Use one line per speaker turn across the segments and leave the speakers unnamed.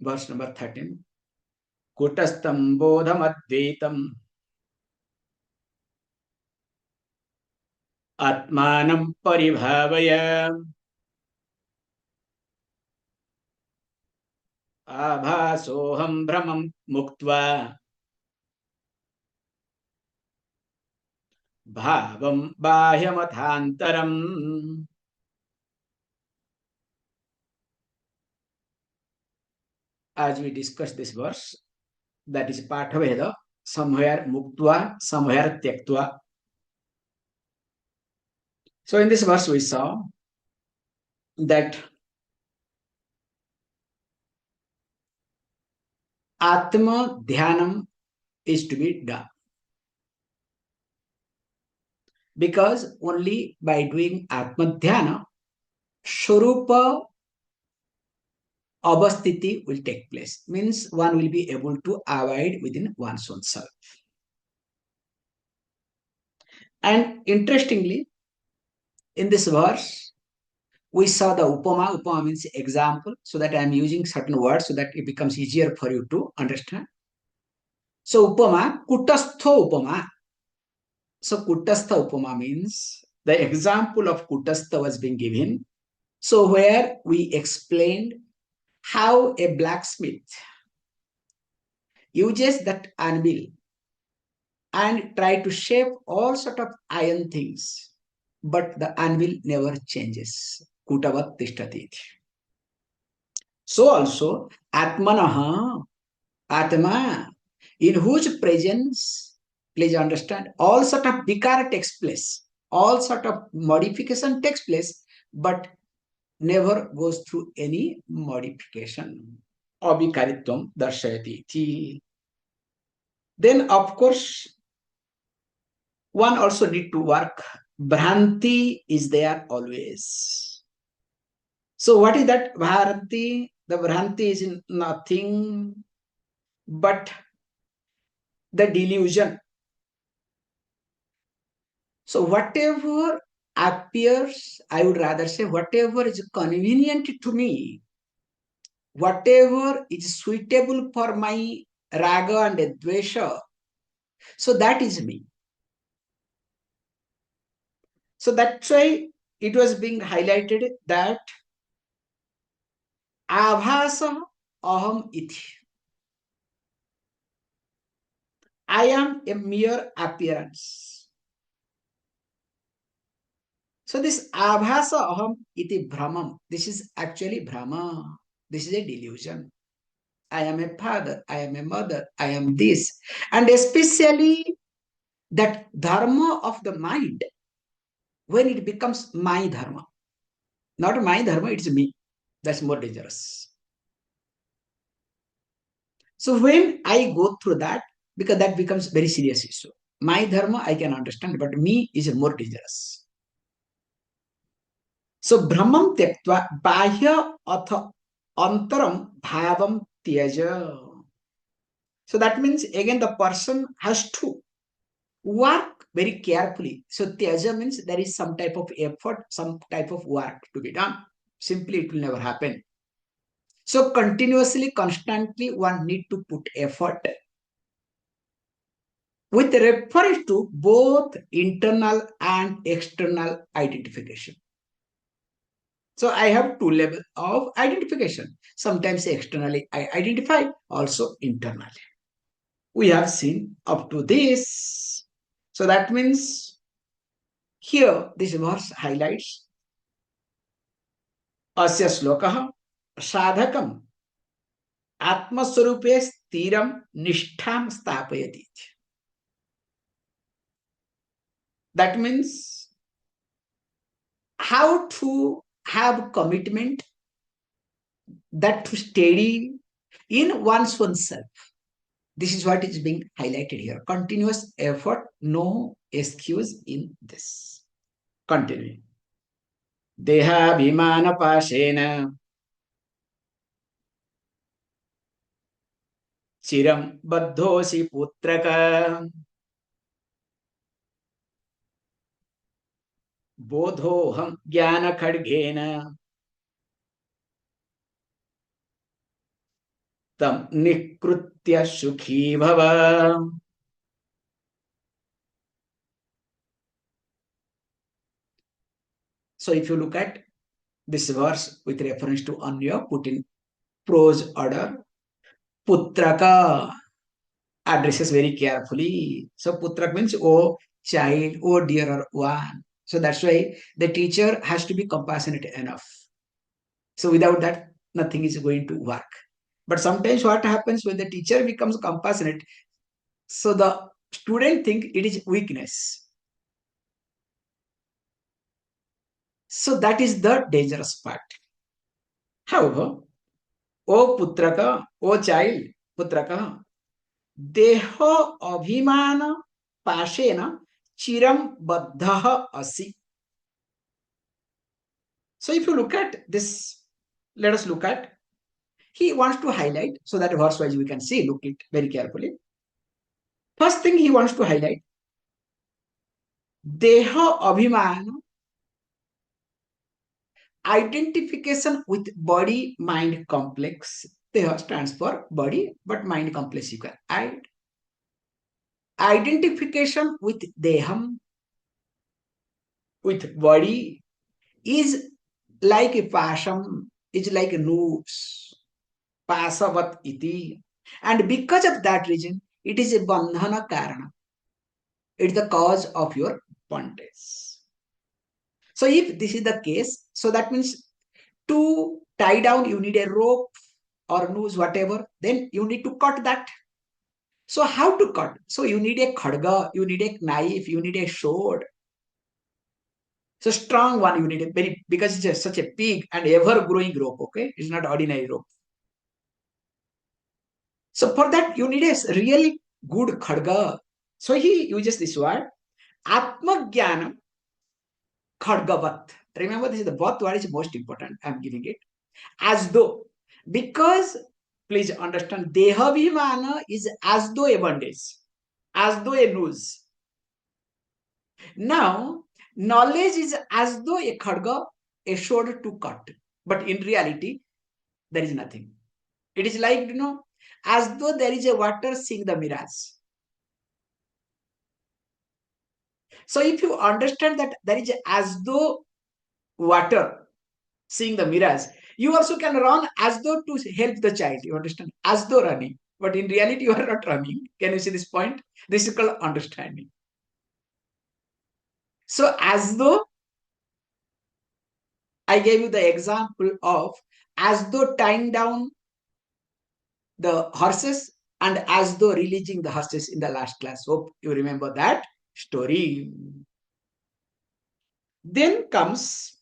verse number 13. Kutastam bodham advaitam atmanam paribhavaya abhasoham brahmam muktva bhavam bahyamathāntaram. As we discussed this verse, that is part of Veda, somewhere muktva, somewhere tyaktva. So in this verse we saw that Atma Dhyanam is to be done. Because only by doing Atma Dhyana, Swarupa Avasthiti will take place. Means one will be able to abide within one's own self. And interestingly, in this verse, we saw the upama. Upama means example, so that I am using certain words so that it becomes easier for you to understand. So upama, kutastho upama. So kutastha upama means the example of kutastha was being given. So where we explained how a blacksmith uses that anvil and try to shape all sort of iron things, but the anvil never changes. Kutavat tishtati. So also Atmanaha, Atma, in whose presence, please understand, all sort of vikara takes place, all sort of modification takes place, but never goes through any modification. Abhikaritvam darshayati. Then, of course, one also need to work. Bhranti is there always. So what is that Bhranti? The Bhranti is nothing but the delusion. So whatever appears, I would rather say whatever is convenient to me, whatever is suitable for my raga and dvesha, so that is me. So that's why it was being highlighted that abhasa aham iti. I am a mere appearance. So this abhasa aham iti brahmam, this is actually brahma. This is a delusion. I am a father, I am a mother, I am this. And especially that dharma of the mind, when it becomes my dharma. Not my dharma, it's me. That's more dangerous. So when I go through that, because that becomes very serious issue. My dharma I can understand, but me is more dangerous. So brahmam tyaktva bahya atha antaram bhavam tyaja. So that means again the person has to work very carefully. So tyaja means there is some type of effort, some type of work to be done. Simply it will never happen. So continuously, constantly one need to put effort with reference to both internal and external identification. So I have two levels of identification. Sometimes externally I identify, also internally. We have seen up to this. So that means here this verse highlights asya shlokaha sadhakam atmaswarupe stiram nishtham stapayati. That means how to have commitment, that to steady in one's own self. This is what is being highlighted here. Continuous effort, no excuse in this. Continuing. Dehābhimāna pāṣena chiram baddhosi putraka bodhoham jnana khadgena tam nikritya sukhi bhava. So if you look at this verse with reference to Anya, put in prose order. Putraka addresses very carefully. So Putrak means oh child, oh dearer one. So that's why the teacher has to be compassionate enough. So without that, nothing is going to work. But sometimes what happens when the teacher becomes compassionate, so the student think it is weakness. So that is the dangerous part. However, O putraka, O child, putraka, deho abhimana pashena chiram baddha asi. So if you look at this, let us look at, he wants to highlight, so that verse wise we can see, look it very carefully. First thing he wants to highlight, deha abhimana, identification with body mind complex. Deha stands for body, but mind complex you can add. Identification with deham, with body, is like a pasham, is like a noose, pasavat iti. And because of that reason, it is a bandhana karana. It's the cause of your bondage. So if this is the case, so that means to tie down, you need a rope or noose, whatever, then you need to cut that. So how to cut? So you need a khadga, you need a knife, you need a sword. So strong one you need a very, because it's such a big and ever growing rope, okay? It's not ordinary rope. So for that you need a really good khadga. So he uses this word, Atmajnanam khadgavat. Remember, this is the both word is most important. I'm giving it. As though, because please understand, dehābhimāna is as though a bondage, as though a noose. Now, knowledge is as though a khadga, a sword to cut. But in reality, there is nothing. It is like, as though there is a water seeing the mirage. So if you understand that there is a, as though water seeing the mirage, you also can run as though to help the child. You understand? As though running. But in reality, you are not running. Can you see this point? This is called understanding. So as though I gave you the example of as though tying down the horses and as though releasing the horses in the last class. Hope you remember that story. Then comes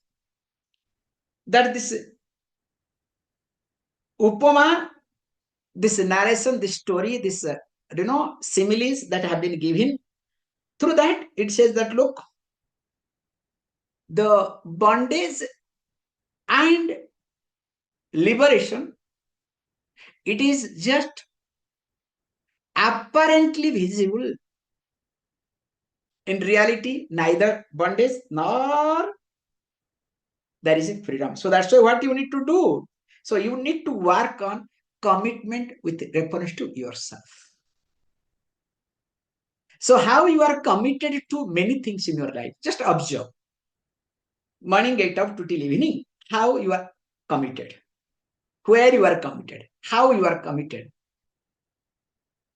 that this upama, this narration, this story, this similes that have been given. Through that, it says that look, the bondage and liberation, it is just apparently visible. In reality, neither bondage nor there is a freedom. So that's why what you need to do. So you need to work on commitment with reference to yourself. So how you are committed to many things in your life, just observe. Morning get up to till evening, how you are committed, where you are committed, how you are committed.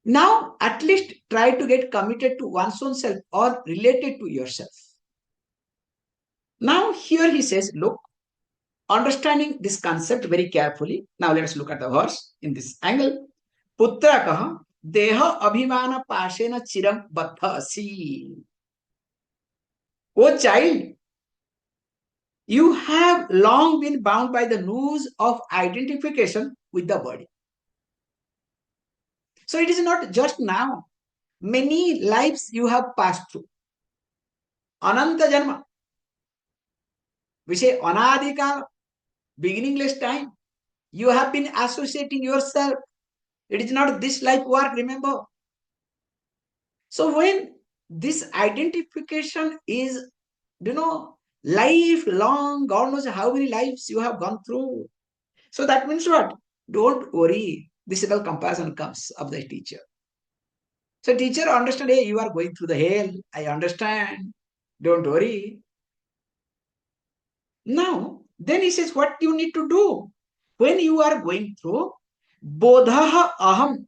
Now, at least try to get committed to one's own self or related to yourself. Now, here he says, look, understanding this concept very carefully. Now, let us look at the verse in this angle. Putrakaha deha abhimana pashena chiram baddha asi. O child, you have long been bound by the noose of identification with the body. So it is not just now. Many lives you have passed through. Ananta Janma. We say Anadika, beginningless time. You have been associating yourself. It is not this life work, remember. So when this identification is, lifelong, God knows how many lives you have gone through. So that means what? Don't worry. This is how compassion comes of the teacher. So teacher understand, hey, you are going through the hell. I understand. Don't worry. Now, then he says, what you need to do when you are going through bodhaha aham,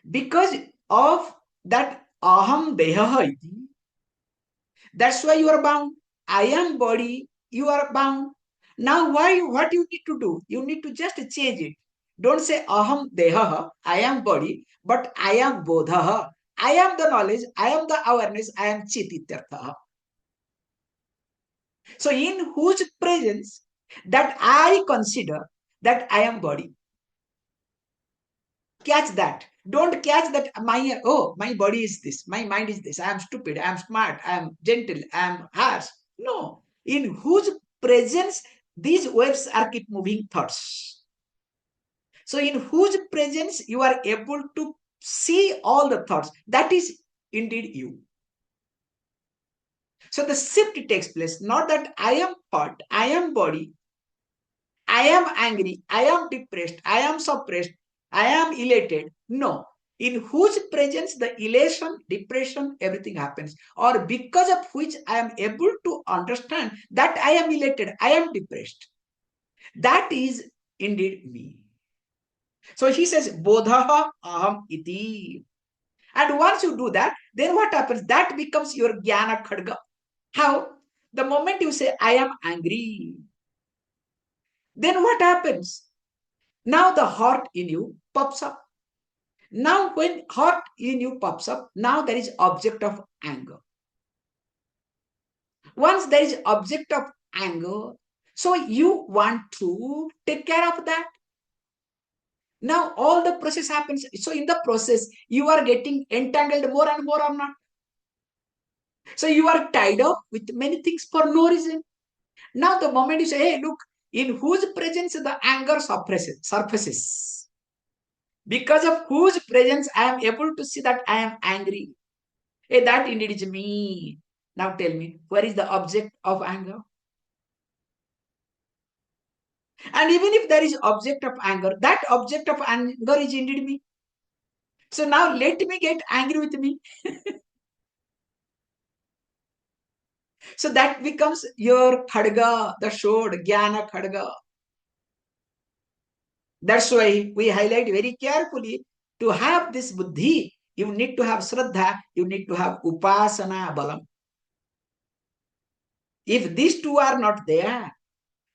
because of that aham dehaha, that's why you are bound. I am body, you are bound. Now, what you need to do? You need to just change it. Don't say aham dehaha, I am body, but I am bodhaha. I am the knowledge, I am the awareness, I am chit ityartha. So, in whose presence that I consider that I am body. Catch that. Don't catch that my body is this, my mind is this, I am stupid, I am smart, I am gentle, I am harsh. No. In whose presence these waves are keep moving thoughts. So in whose presence you are able to see all the thoughts, that is indeed you. So the shift takes place, not that I am thought, I am body, I am angry, I am depressed, I am suppressed, I am elated. No. In whose presence the elation, depression, everything happens, or because of which I am able to understand that I am elated, I am depressed. That is indeed me. So he says, bodhaha aham iti. And once you do that, then what happens? That becomes your jnana khadga. How? The moment you say, I am angry, then what happens? Now the heart in you pops up. Now when heart in you pops up, now there is object of anger. Once there is object of anger, so you want to take care of that. Now all the process happens. So in the process, you are getting entangled more and more or not. So you are tied up with many things for no reason. Now the moment you say, hey, look, in whose presence the anger surfaces. Because of whose presence I am able to see that I am angry. Hey, that indeed is me. Now tell me, where is the object of anger? And even if there is object of anger, that object of anger is indeed me. So now let me get angry with me. So that becomes your khadga, the sword, jnana khadga. That's why we highlight very carefully to have this buddhi. You need to have shraddha, you need to have upasana balam. If these two are not there,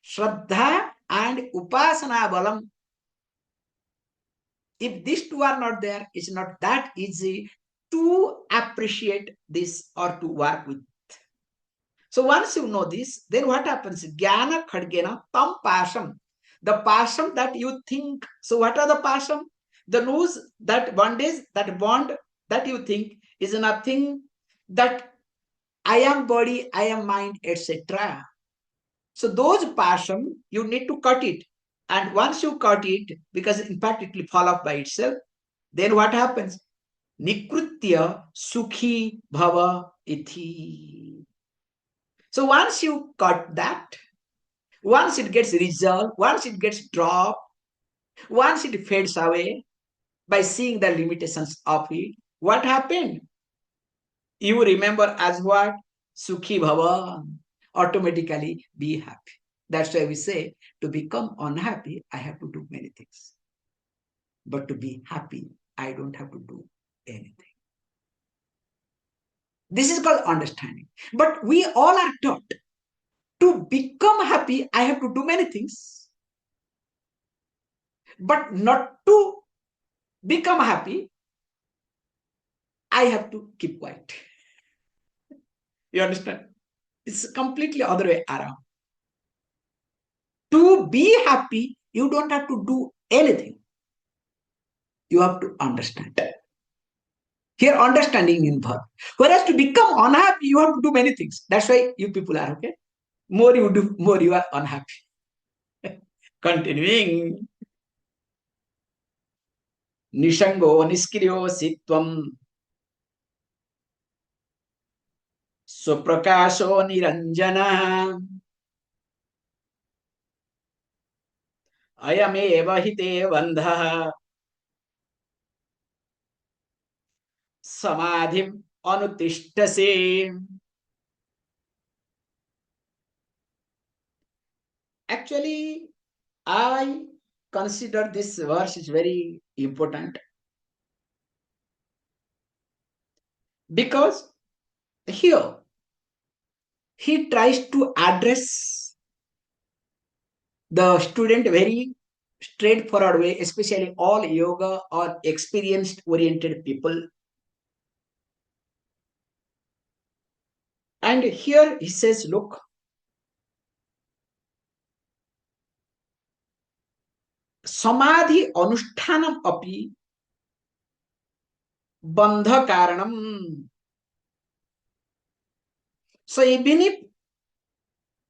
shraddha and upasana balam, if these two are not there, it's not that easy to appreciate this or to work with. So once you know this, then what happens? Jnana khadgena tam pasham. The pasham that you think. So what are the pasham? The noose, that bondage, that bond that you think is nothing that I am body, I am mind, etc. So those pasham, you need to cut it. And once you cut it, because in fact it will fall off by itself, then what happens? Nikritya sukhi bhava iti. So once you cut that, once it gets resolved, once it gets dropped, once it fades away by seeing the limitations of it, what happened? You remember as what? Sukhi bhava. Automatically be happy. That's why we say to become unhappy, I have to do many things. But to be happy, I don't have to do anything. This is called understanding. But we all are taught to become happy, I have to do many things. But not to become happy, I have to keep quiet. You understand? It's completely other way around. To be happy, you don't have to do anything. You have to understand. Here, understanding in verb. Whereas to become unhappy, you have to do many things. That's why you people are okay. More you do, more you are unhappy. Continuing. Nishango niskiryo sitvam Swaprakasho niranjana अयमेव हि ते बन्धः समाधिम् अनुतिष्ठसे. Actually, I consider this verse is very important because here he tries to address the student very straightforward way, especially all yoga or experienced oriented people. And here he says, look, samadhi anushthanam api bandha karanam. So even if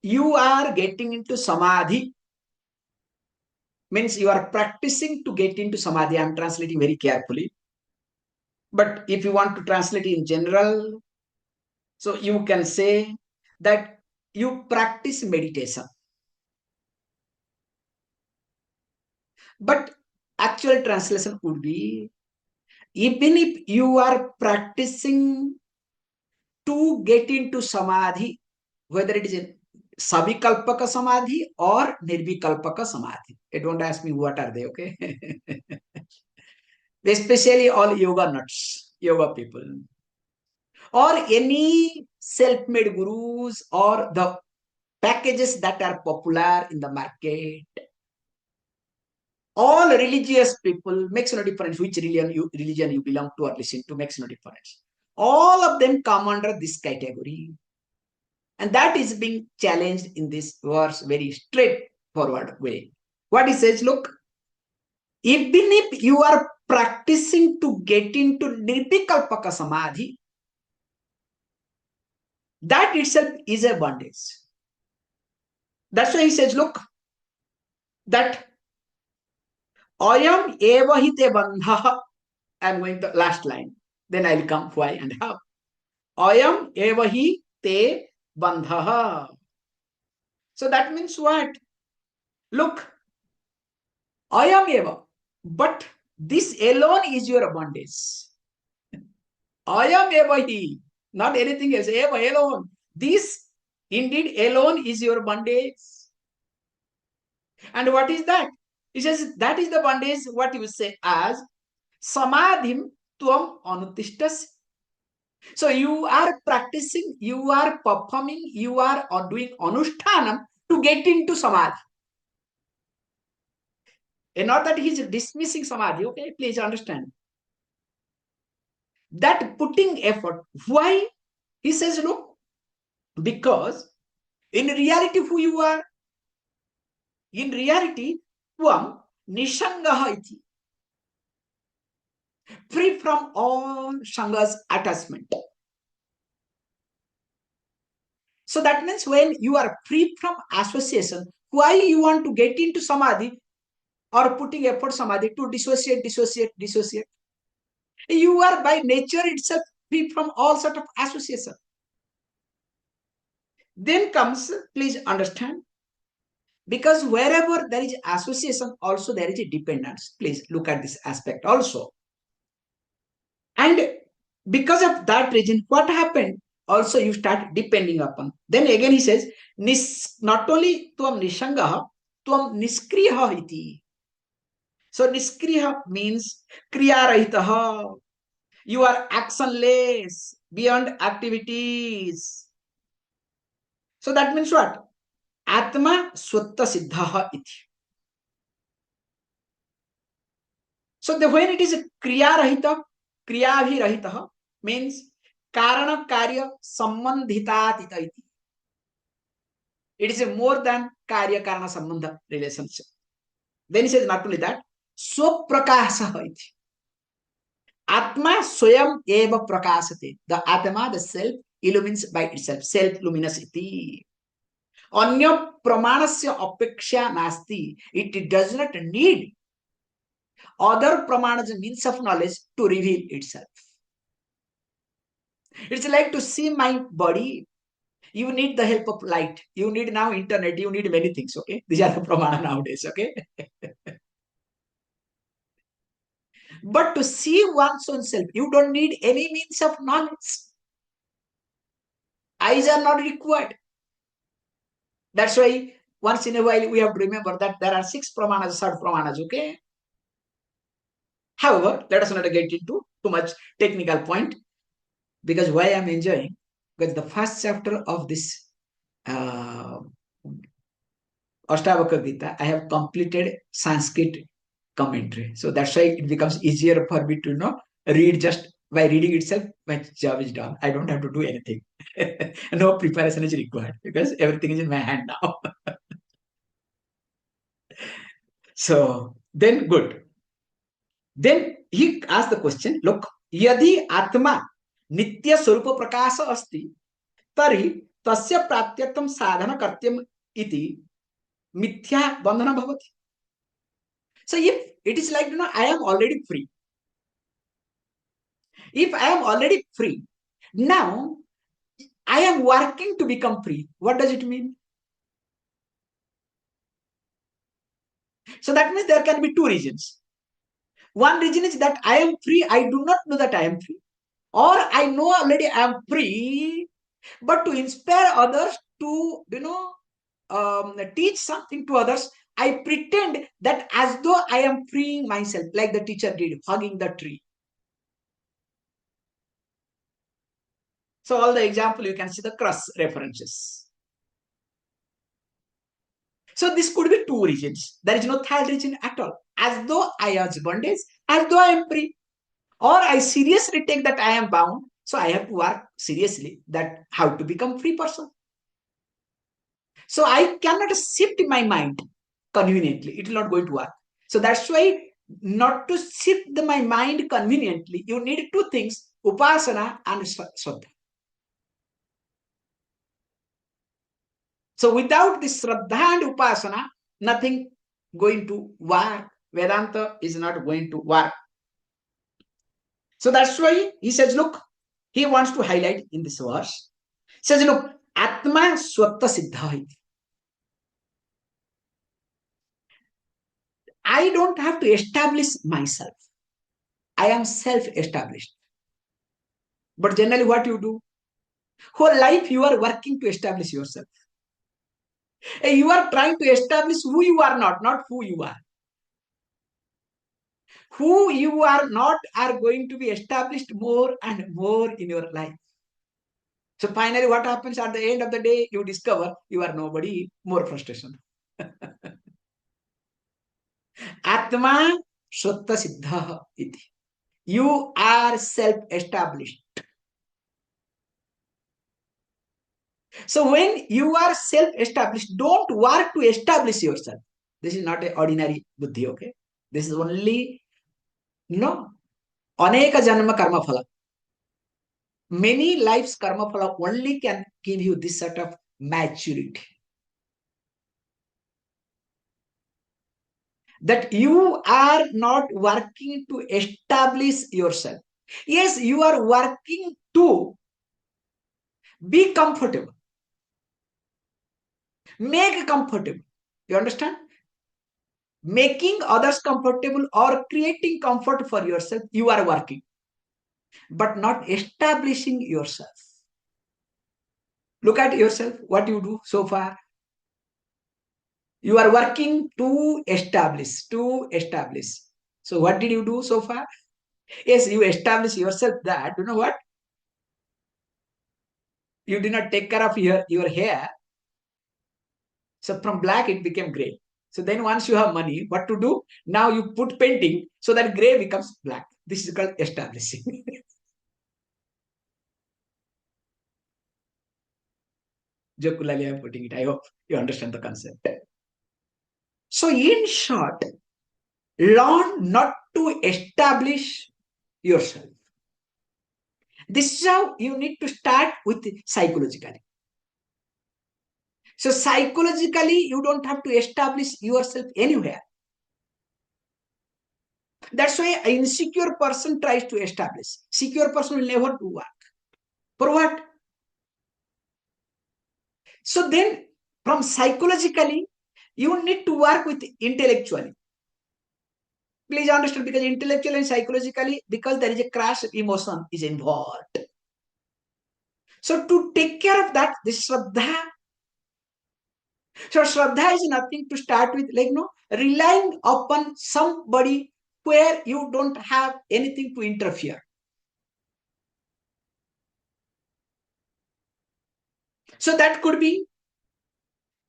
you are getting into samadhi, means you are practicing to get into samadhi. I am translating very carefully. But if you want to translate in general, so you can say that you practice meditation. But actual translation would be, even if you are practicing to get into samadhi, whether it is in savikalpaka samadhi or nirvikalpaka samadhi. Don't ask me what are they, okay? Especially all yoga nuts, yoga people, or any self-made gurus or the packages that are popular in the market. All religious people, makes no difference which religion you belong to or listen to, makes no difference. All of them come under this category. And that is being challenged in this verse very straightforward way. What he says, look, even if you are practicing to get into nirvikalpaka samadhi, that itself is a bondage. That's why he says, look, that ayam eva hi te bandha. I'm going to the last line. Then I'll come why and how. Ayam eva hi te bandha. So that means what? Look, ayam eva. But this alone is your bondage. Ayam eva hi. Not anything else. Eva alone. This indeed alone is your bondage. And what is that? He says that is the bondage, what you say as samadhim tvam anutishtas. So you are practicing, you are performing, you are doing anushtanam to get into samadhi. And not that he is dismissing samadhi, okay? Please understand. That putting effort, why? He says, look, because in reality, who you are? In reality, tvam nishangaha iti. Free from all shanga's attachment. So that means when you are free from association, why you want to get into samadhi or putting effort samadhi to dissociate. You are by nature itself free from all sort of association. Then comes, please understand, because wherever there is association, also there is a dependence. Please look at this aspect also. And because of that reason, what happened? Also, you start depending upon. Then again, he says, not only tvam nishangaha, tvam niskriyaha iti. So, niskriya means kriyarahitaha. You are actionless, beyond activities. So, that means what? Atma swatta siddhaha iti. So, when it is kriyarahita, kriyabhirahitaha means karana karya sambandhitat iti. It is a more than karya karana sambandha relationship. Then he says not only that, swaprakasha iti. Atma swayam eva prakasate. The Atma, the self, illumines by itself. Self luminous iti. Anya pramanasya apeksha nasti. It does not need other pramanas, means of knowledge, to reveal itself. It's like to see my body. You need the help of light. You need now internet. You need many things. Okay, these are the pramana nowadays. Okay, but to see one's own self, you don't need any means of knowledge. Eyes are not required. That's why once in a while we have to remember that there are 6 pramanas, third pramanas. Okay. However, let us not get into too much technical point, because why I'm enjoying, because the first chapter of this uh, Aṣṭāvakra Gita, I have completed Sanskrit commentary. So that's why it becomes easier for me to read. Just by reading itself, my job is done. I don't have to do anything. No preparation is required because everything is in my hand now. So then good. Then he asked the question, look, यदि आत्मा नित्य स्वरूप प्रकाश अस्ति तर्हि तस्य प्राप्त्यर्थं साधन कर्तव्यम् इति मिथ्या बंधन भवति. So if it is like, I am already free. If I am already free, now I am working to become free. What does it mean? So that means there can be 2 reasons. One reason is that I am free. I do not know that I am free. Or I know already I am free, but to inspire others to, teach something to others, I pretend that as though I am freeing myself, like the teacher did, hugging the tree. So all the example, you can see the cross references. So this could be 2 reasons. There is no third reason at all. As though I was bondage, as though I am free. Or I seriously take that I am bound, so I have to work seriously that how to become free person. So I cannot shift my mind conveniently. It will not going to work. So that's why not to shift my mind conveniently, you need 2 things, upasana and shraddha. So without this shraddha and upasana, nothing going to work. Vedanta is not going to work. So that's why he says, look, he wants to highlight in this verse. He says, look, Atma Swatta Siddha. I don't have to establish myself. I am self-established. But generally, what you do? Whole life you are working to establish yourself. You are trying to establish who you are not who you are. Who you are not are going to be established more and more in your life. So finally, what happens at the end of the day? You discover you are nobody, more frustration. Atma Swatta Siddha iti. You are self-established. So when you are self-established, don't work to establish yourself. This is not an ordinary buddhi, okay? This is only, aneka janma karma phala. Many lives karma phala only can give you this sort of maturity. That you are not working to establish yourself. Yes, you are working to be comfortable. Make comfortable. You understand? Making others comfortable or creating comfort for yourself, you are working, but not establishing yourself. Look at yourself, what you do so far. You are working to establish, So what did you do so far? Yes, you establish yourself that, you know what? You did not take care of your hair. So from black, it became gray. So then once you have money, what to do? Now you put painting so that gray becomes black. This is called establishing. Jokularly, I'm putting it. I hope you understand the concept. So in short, learn not to establish yourself. This is how you need to start with psychologically. So psychologically, you don't have to establish yourself anywhere. That's why an insecure person tries to establish. Secure person will never do work. For what? So then, from psychologically, you need to work with intellectually. Please understand, because intellectually and psychologically, because there is a crash emotion is involved. So to take care of that, this Shraddha. So Shraddha is nothing to start with, like no, relying upon somebody where you don't have anything to interfere. So that could be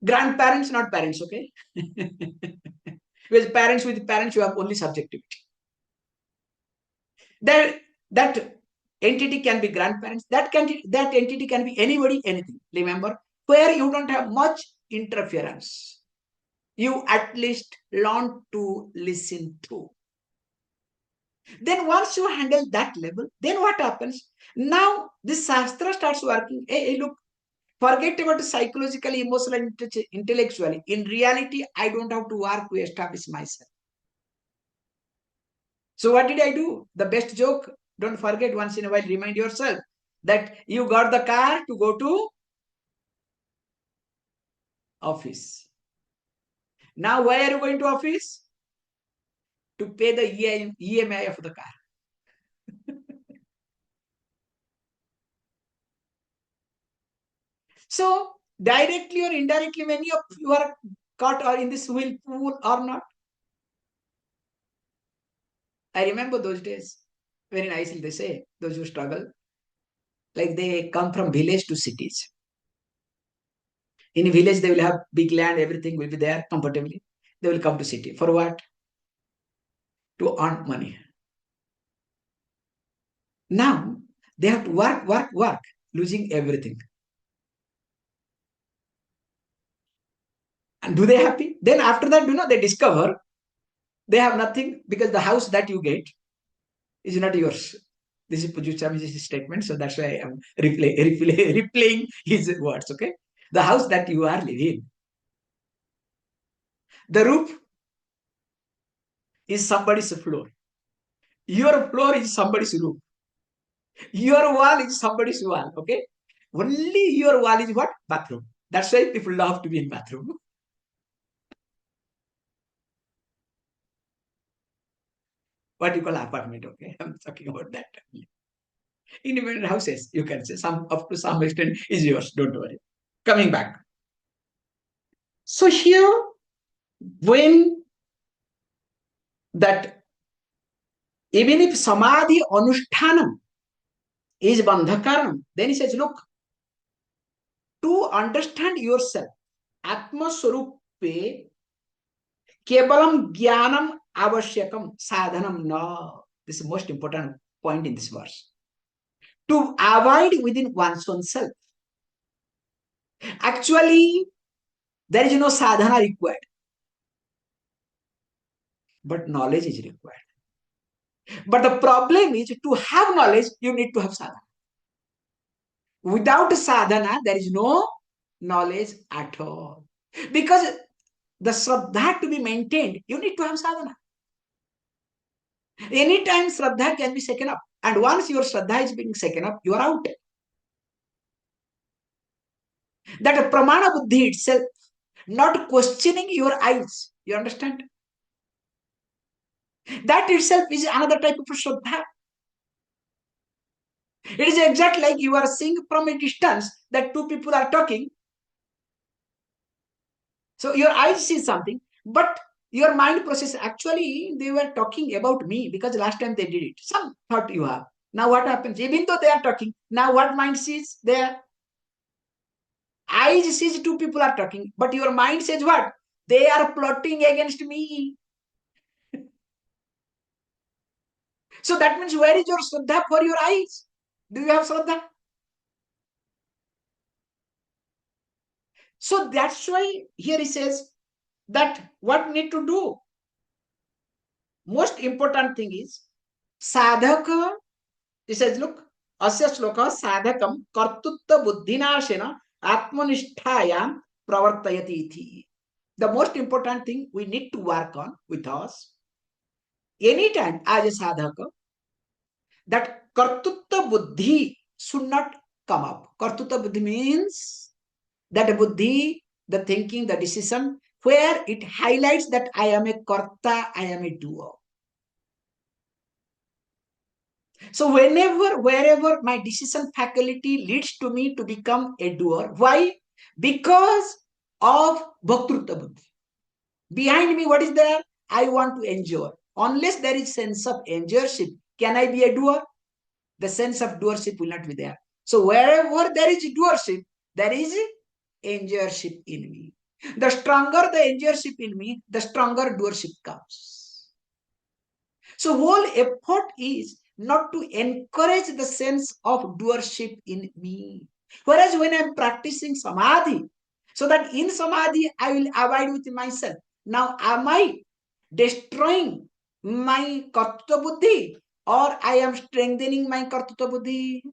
grandparents, not parents, okay? With parents, you have only subjectivity. That entity can be grandparents. That entity can be anybody, anything. Remember, where you don't have much interference, you at least learn to listen to. Then once you handle that level, then what happens? Now this Shastra starts working. Hey, look, forget about psychologically, emotionally, intellectually. In reality, I don't have to work to establish myself. So what did I do? The best joke, don't forget, once in a while, remind yourself that you got the car to go to office. Now, why are you going to office? To pay the EMI of the car. So, directly or indirectly, many of you are caught or in this whirlpool or not. I remember those days. Very nicely they say, those who struggle, like they come from village to cities. In a village, they will have big land, everything will be there comfortably. They will come to city. For what? To earn money. Now, they have to work, losing everything. And do they happy? Then after that, they discover they have nothing, because the house that you get is not yours. This is Pujya Swamiji's statement, so that's why I am replaying his words, okay? The house that you are living, the roof is somebody's floor. Your floor is somebody's roof. Your wall is somebody's wall, okay? Only your wall is what? Bathroom. That's why people love to be in bathroom. What you call apartment, okay? I'm talking about that. Independent houses, you can say, some up to some extent is yours, don't worry. Coming back. So here, when that, even if samādhi anuṣṭhānam is bandhakaranam, then he says, look, to understand yourself, atma swarupe kevalam jnanam avashyakam sadhanam na. This is the most important point in this verse. To avoid within one's own self. Actually, there is no sadhana required, but knowledge is required. But the problem is, to have knowledge, you need to have sadhana. Without sadhana, there is no knowledge at all. Because the Shraddha to be maintained, you need to have sadhana. Anytime Shraddha can be shaken up. And once your Shraddha is being shaken up, you are out. That pramana buddhi itself, not questioning your eyes, you understand? That itself is another type of Shraddha. It is exact like you are seeing from a distance that two people are talking. So your eyes see something, but your mind process, actually they were talking about me because last time they did it. Some thought you have. Now what happens? Even though they are talking, now what mind sees? Their eyes sees two people are talking, but your mind says what? They are plotting against me. So that means, where is your Shraddha for your eyes? Do you have Shraddha? So that's why here he says that what need to do? Most important thing is sadhaka. He says, look, asya shloka sadhakam kartutta buddhinashena atmanisthayam pravartayati iti. The most important thing we need to work on with us anytime as a sadhaka, that kartutta buddhi should not come up. Kartutta buddhi means That buddhi, the thinking, the decision, where it highlights that I am a karta, I am a doer. So whenever, wherever my decision faculty leads to me to become a doer, why? Because of bhaktrutta buddhi. Behind me, what is there? I want to enjoy. Unless there is sense of enjoyership, can I be a doer? The sense of doership will not be there. So wherever there is doership, there is enjoyership in me. The stronger the enjoyership in me, the stronger doership comes. So whole effort is not to encourage the sense of doership in me. Whereas when I'm practicing samadhi, so that in samadhi I will abide with myself. Now am I destroying my karta buddhi or I am strengthening my karta buddhi?